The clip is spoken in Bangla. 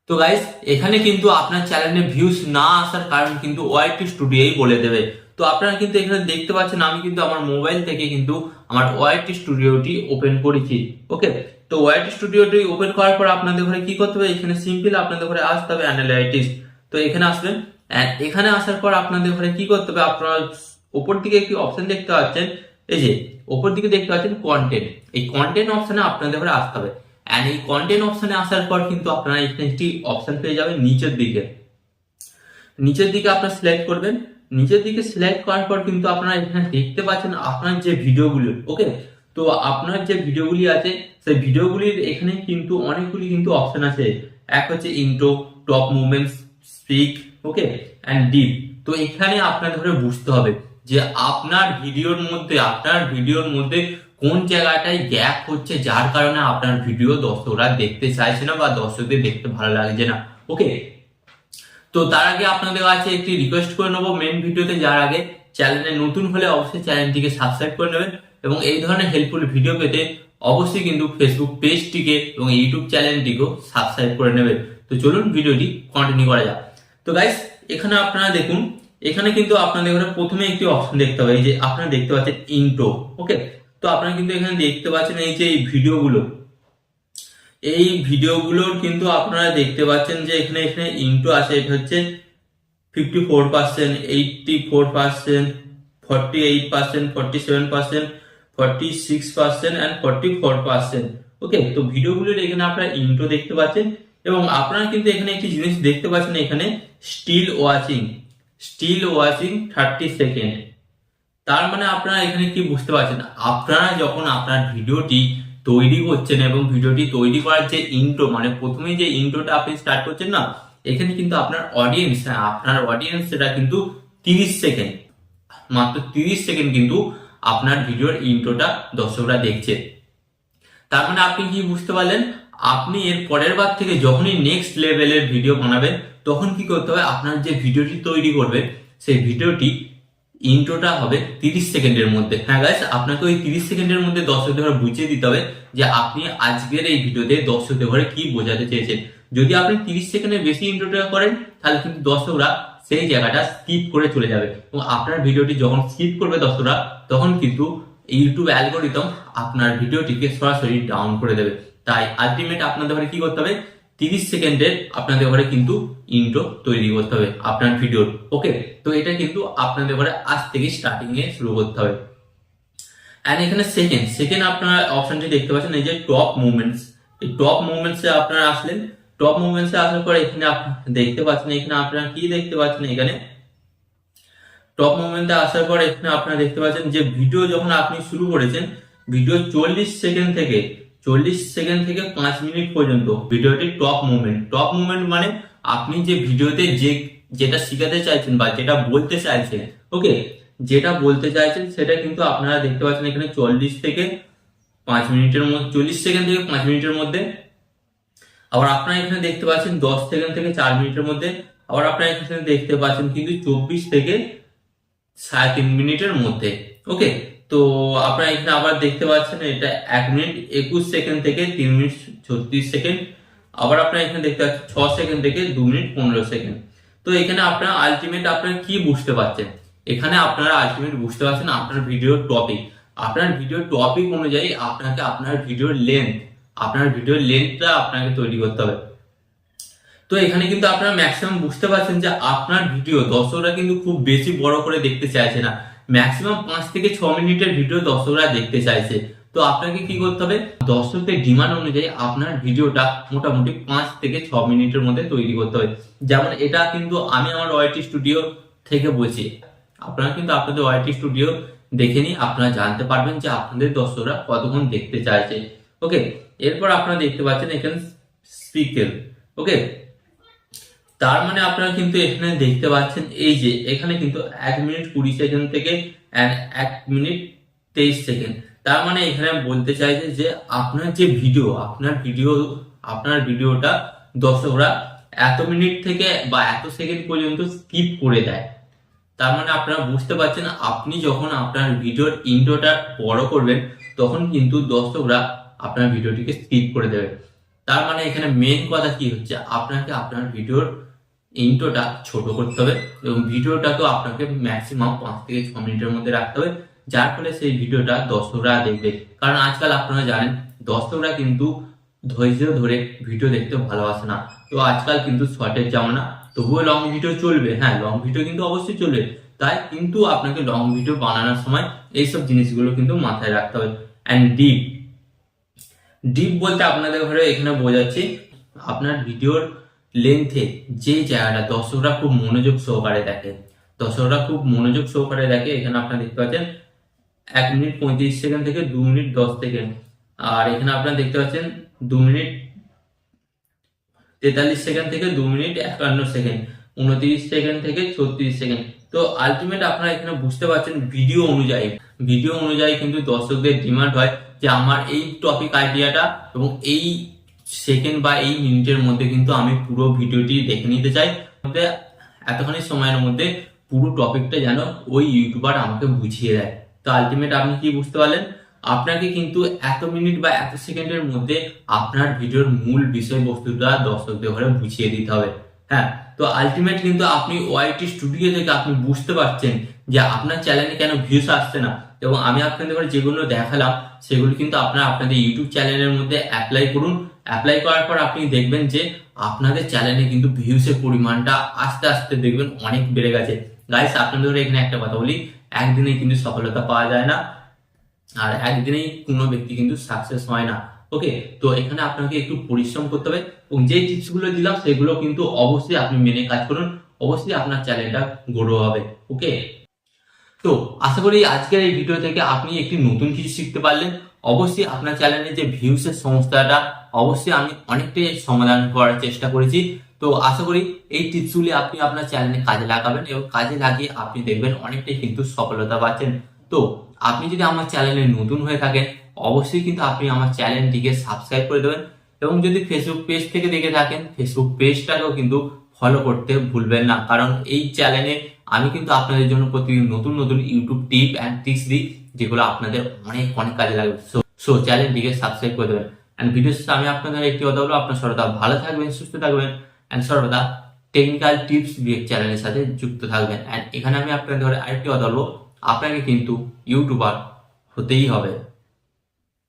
তো গাইস এখানে কিন্তু আপনার চ্যানেলে ভিউজ না আসার কারণ কিন্তু ওয়াইটি স্টুডিওই বলে দেবে। তো আপনারা কিন্তু এখানে দেখতে পাচ্ছেন আমি কিন্তু আমার মোবাইল থেকে কিন্তু আমার ওয়াইটি স্টুডিওটি ওপেন করেছি। ওকে, তো ওয়াইটি স্টুডিওটি ওপেন করার পর আপনাদের ঘরে কি করতে হবে, এখানে সিম্পল আপনাদের ঘরে আসতে হবে অ্যানালাইটিক্স। তো এখানে আসবেন, এখানে আসার পর আপনাদের ঘরে কি করতে হবে, আপনারা উপর দিকে একটি অপশন দেখতে পাচ্ছেন, এই যে উপর দিকে দেখতে পাচ্ছেন কন্টেন্ট, এই কন্টেন্ট অপশনে আপনাদের ঘরে আসতে হবে। এন্ড এই কন্টেন্ট অপশনে আসার পর কিন্তু আপনারা এখানে একটি অপশন পেয়ে যাবেন নিচের দিকে। নিচের দিকে আপনারা সিলেক্ট করবেন। নিচের দিকে সিলেক্ট করার পর কিন্তু আপনারা এখানে দেখতে পাচ্ছেন আপনার যে ভিডিওগুলো, ওকে, তো আপনার যে ভিডিওগুলি আছে সেই ভিডিওগুলির এখানে কিন্তু অনেকগুলি কিন্তু অপশন আছে। এক হচ্ছে intro, top movements, speak, okay, and dip. তো এখানে আপনাদের বুঝতে হবে যে আপনার ভিডিওর মধ্যে কোন জায়গাটায় গ্যাপ হচ্ছে, যার কারণে আপনার ভিডিও দর্শকরা দেখতে চাইছে না বা দর্শকদের দেখতে ভালো লাগছে না। ওকে, তো তার আগে আপনাদের কাছে একটি রিকোয়েস্ট করে নেবো, মেন ভিডিওতে যাওয়ার আগে চ্যানেলে নতুন হলে অবশ্যই চ্যানেলটিকে সাবস্ক্রাইব করে নেবেন এবং এই ধরনের হেল্পফুল ভিডিও পেতে অবশ্যই কিন্তু ফেসবুক পেজটিকে এবং ইউটিউব চ্যানেলটিকেও সাবস্ক্রাইব করে নেবেন। তো চলুন ভিডিওটি কন্টিনিউ করা যাক। তো গাইস এখানে আপনারা দেখুন, এখানে কিন্তু আপনাদের ঘরে প্রথমে একটি অপশন দেখতে হবে, এই যে আপনারা দেখতে পাচ্ছেন ইন্ট্রো। ওকে, তো আপনারা কিন্তু এখানে দেখতে পাচ্ছেন এই যে এই ভিডিওগুলোর কিন্তু আপনারা দেখতে পাচ্ছেন যে এখানে এখানে ইন্ট্রো আছে, এটা হচ্ছে 54%, 84%, 48%, 47%, 46% and 44%। ওকে, তো ভিডিওগুলোর এখানে আপনারা ইন্ট্রো দেখতে পাচ্ছেন এবং আপনারা কিন্তু এখানে একটি জিনিস দেখতে পাচ্ছেন, এখানে স্টিল ওয়াচিং 30 সেকেন্ড। তার মানে আপনারা এখানে কি বুঝতে পারছেন, আপনারা যখন আপনার ভিডিওটি তৈরি করছেন এবং ভিডিওটি তৈরি করার যে ইন্ট্রো, মানে প্রথমে যে ইন্ট্রোটা আপনি স্টার্ট করছেন না, এখানে কিন্তু আপনার অডিয়েন্স সেটা কিন্তু 30 সেকেন্ড, মাত্র 30 সেকেন্ড কিন্তু আপনার ভিডিওর ইন্ট্রোটা দর্শকরা দেখছে। তার মানে আপনি কি বুঝতে পারলেন, আপনি এর পরের বার থেকে যখনই নেক্সট লেভেলের ভিডিও বানাবেন তখন কি করতে হবে, আপনার যে ভিডিওটি তৈরি করবে সেই ভিডিওটি ইন্ট্রোটা হবে 30 সেকেন্ডের মধ্যে। হ্যাঁ গাইস, আপনাকে ওই 30 সেকেন্ডের মধ্যে দর্শকদের বুঝিয়ে দিতে হবে যে আপনি আজকের এই ভিডিওতে দর্শকদের কি বোঝাতে চেয়েছেন। যদি আপনি 30 সেকেন্ডের বেশি ইন্ট্রোটা করেন তাহলে কিন্তু দর্শকরা সেই জায়গাটা স্কিপ করে চলে যাবে এবং আপনার ভিডিওটি যখন স্কিপ করবে দর্শকরা, তখন কিন্তু ইউটিউব অ্যালগোরিদম আপনার ভিডিওটিকে সরাসরি ডাউন করে দেবে। তাই আলটিমেট আপনাদের ঘরে কি করতে হবে, 30 সেকেন্ডের আপনাদের ঘরে কিন্তু ইন্ট্রো তৈরি করতে হবে আপনার ভিডিওর। ওকে, তো এটা কিন্তু আপনাদের ঘরে আজ থেকে স্টার্টিং এ শুরু করতে হবে। এন্ড এখানে সেকেন্ড আপনারা অপশনটি দেখতে পাচ্ছেন, এই যে টপ মুভমেন্টস। এই টপ মুভমেন্টস এ আপনারা আসলেন। টপ মুভমেন্টস এ আসার পরে এখানে দেখতে পাচ্ছেন, এখানে আপনারা কি দেখতে পাচ্ছেন, এখানে টপ মুভমেন্টে আসার পর এখানে আপনারা দেখতে পাচ্ছেন যে ভিডিও যখন আপনি শুরু করেছেন, ভিডিও 40 সেকেন্ড থেকে 5 মিনিট পর্যন্ত ভিডিওটি টপ মুভমেন্ট মানে আপনি যে ভিডিওতে যেটা শিখাতে চাইছেন বা যেটা বলতে চাইছেন, ওকে, যেটা বলতে চাইছেন সেটা কিন্তু আপনারা দেখতে পাচ্ছেন এখানে 40 থেকে 5 মিনিটের মধ্যে, 40 সেকেন্ড থেকে 5 মিনিটের মধ্যে। আবার আপনারা এখানে দেখতে পাচ্ছেন 10 সেকেন্ড থেকে 4 মিনিটের মধ্যে। আবার আপনারা এখানে দেখতে পাচ্ছেন কিন্তু 24 থেকে 3.5 মিনিটের মধ্যে। ওকে, তো আপনারা এখানে আবার দেখতে পাচ্ছেন এটা 1 মিনিট 21 সেকেন্ড থেকে 3 মিনিট 36 সেকেন্ড। আবার আপনারা এখানে দেখতে পাচ্ছেন 6 সেকেন্ড থেকে 2 মিনিট 15 সেকেন্ড। তো এখানে আপনারা আলটিমেট আপনারা কি বুঝতে পারছেন, এখানে আপনারা আলটিমেট বুঝতে পারছেন আপনার ভিডিওর টপিক অনুযায়ী আপনাকে আপনার ভিডিওর লেন্থটা আপনাকে তৈরি করতে হবে। তো এখানে কিন্তু আপনারা ম্যাক্সিমাম বুঝতে পারছেন যে আপনার ভিডিও দর্শকরা কিন্তু খুব বেশি বড় করে দেখতে চাইছে না, ম্যাক্সিমাম 5 থেকে 6 মিনিটের ভিডিও দর্শকরা দেখতে চাইছে। তো আপনাকে কি করতে হবে, দর্শকদের ডিমান্ড অনুযায়ী আপনার ভিডিওটা মোটামুটি 5 থেকে 6 মিনিটের মধ্যে তৈরি করতে হবে। যেমন এটা কিন্তু আমি আমার ওয়াইটি স্টুডিও থেকে বলছি, আপনারা কিন্তু আপনাদের ওয়াইটি স্টুডিও দেখে নিয়ে আপনারা জানতে পারবেন যে আপনাদের দর্শকরা কতক্ষণ দেখতে চাইছে। ওকে, এরপর আপনারা দেখতে পাচ্ছেন এখানে স্পিকেল। ওকে, তার মানে আপনারা কিন্তু এখানে দেখতে পাচ্ছেন এই যে এখানে কিন্তু 1 মিনিট 20 সেকেন্ড থেকে 1 মিনিট 23 সেকেন্ড। তার মানে এখানে বলতে চাইছে যে আপনার যে আপনার ভিডিওটা দর্শকরা এত মিনিট থেকে বা এত সেকেন্ড পর্যন্ত স্কিপ করে দেয়। তার মানে আপনারা বুঝতে পারছেন, আপনি যখন আপনার ভিডিওর ইন্ট্রোটা বড় করবেন তখন কিন্তু দর্শকরা আপনার ভিডিওটিকে স্কিপ করে দেবে। তার মানে এখানে মেন কথা কি হচ্ছে, আপনাকে আপনার ভিডিওর ইন্ট্রোটা ছোট করতে হবে এবং ভিডিওটাকেও আপনাকে ম্যাক্সিমাম 5 থেকে 6 মিনিটের মধ্যে রাখতে হবে, যার ফলে সেই ভিডিওটা দর্শকরা দেখবে। কারণ আজকাল আপনারা জানেন দর্শকরা কিন্তু ধৈর্য ধরে ভিডিও দেখতে ভালোবাসে না। তো আজকাল কিন্তু শর্টের জামানা, তবুও লং ভিডিও চলবে, হ্যাঁ লং ভিডিও কিন্তু অবশ্যই চলবে। তাই কিন্তু আপনাকে লং ভিডিও বানানোর সময় এইসব জিনিসগুলো কিন্তু মাথায় রাখতে হবে। অ্যান্ড ডিপ ডিপ বলতে আপনাদের ঘরে এখানে বোঝাচ্ছি আপনার ভিডিওর লেন্থে যে জায়গাটা দর্শকরা খুব মনোযোগ সহকারে দেখে, এখানে আপনারা দেখতে পাচ্ছেন 1 মিনিট 35 সেকেন্ড থেকে 2 মিনিট 10 সেকেন্ড, আর এখানে আপনারা দেখতে পাচ্ছেন 2 মিনিট 43 সেকেন্ড থেকে 2 মিনিট 51 সেকেন্ড, 29 সেকেন্ড থেকে 36 সেকেন্ড। তো আলটিমেট আপনারা এখানে বুঝতে পারছেন ভিডিও অনুযায়ী কিন্তু দর্শকদের ডিমান্ড হয় যে আমার এই টপিক আইডিয়াটা এবং এই সেকেন্ড বা এই মিনিটের মধ্যে কিন্তু আমি পুরো ভিডিওটি দেখে নিতে চাই, এতখানি সময়ের মধ্যে পুরো টপিকটা যেন ওই ইউটিউবার আমাকে বুঝিয়ে দেয়। তো আলটিমেট আপনি কি বুঝতে পারলেন, আপনাকে কিন্তু এত মিনিট বা এত সেকেন্ডের মধ্যে আপনার ভিডিওর মূল বিষয়বস্তুটা দর্শকদের ঘরে বুঝিয়ে দিতে হবে। হ্যাঁ, তো আলটিমেট কিন্তু আপনি ওয়াইটি স্টুডিও থেকে আপনি বুঝতে পারছেন যে আপনার চ্যানেলে কেন ভিউস আসছে না, এবং আমি আপনাদের ঘরে যেগুলো দেখালাম সেগুলো কিন্তু আপনারা আপনাদের ইউটিউব চ্যানেলের মধ্যে অ্যাপ্লাই করুন। অ্যাপ্লাই করার পর আপনি দেখবেন যে আপনাদের চ্যানেলে কিন্তু ভিউসের পরিমাণটা আস্তে আস্তে দেখবেন অনেক বেড়ে গেছে। গাইস আপনাদের এখানে একটা কথা বলি, একদিনে কিন্তু সফলতা পাওয়া যায় না, আর একদিনেই কোনো ব্যক্তি কিন্তু সাকসেস হয় না। ওকে, তো এখানে আপনাকে একটু পরিশ্রম করতে হবে এবং যে টিপস গুলো দিলাম সেগুলো কিন্তু অবশ্যই আপনি মেনে কাজ করুন, অবশ্যই আপনার চ্যানেলটা গ্রো হবে। ওকে, তো আশা করি আজকের এই ভিডিও থেকে আপনি একটি নতুন কিছু শিখতে পারলেন। অবশ্যই আপনার চ্যানেলে যে ভিউসের সমস্যাটা অবশ্যই আমি অনেকটাই সমাধান করার চেষ্টা করেছি। তো আশা করি এই টিপসগুলি আপনি আপনার চ্যানেলে কাজে লাগাবেন এবং কাজে লাগিয়ে আপনি দেখবেন অনেকটাই কিন্তু সফলতা পাচ্ছেন। তো আপনি যদি আমার চ্যানেলে নতুন হয়ে থাকেন অবশ্যই কিন্তু আপনি আমার চ্যানেলটিকে সাবস্ক্রাইব করে দেবেন, এবং যদি ফেসবুক পেজ থেকে দেখে থাকেন ফেসবুক পেজটাকেও কিন্তু ফলো করতে ভুলবেন না, কারণ এই চ্যানেলে আমি কিন্তু আপনাদের জন্য প্রতিদিন নতুন নতুন ইউটিউব টিপ অ্যান্ড ট্রিক্স দিই যেগুলো আপনাদের অনেক অনেক কাজে লাগবে। সো চ্যানেলটিকে সাবস্ক্রাইব করে দেবেন। অ্যান্ড ভিডিও শেষে আমি আপনাদের একটি কথা বলবো, আপনার সর্বদা ভালো থাকবেন, সুস্থ থাকবেন অ্যান্ড সর্বদা টেকনিক্যাল টিপস বিএক চ্যানেলের সাথে যুক্ত থাকবেন। অ্যান্ড এখানে আমি আপনাদের আরেকটি কথা বলবো, আপনাকে কিন্তু ইউটিউবার হতেই হবে।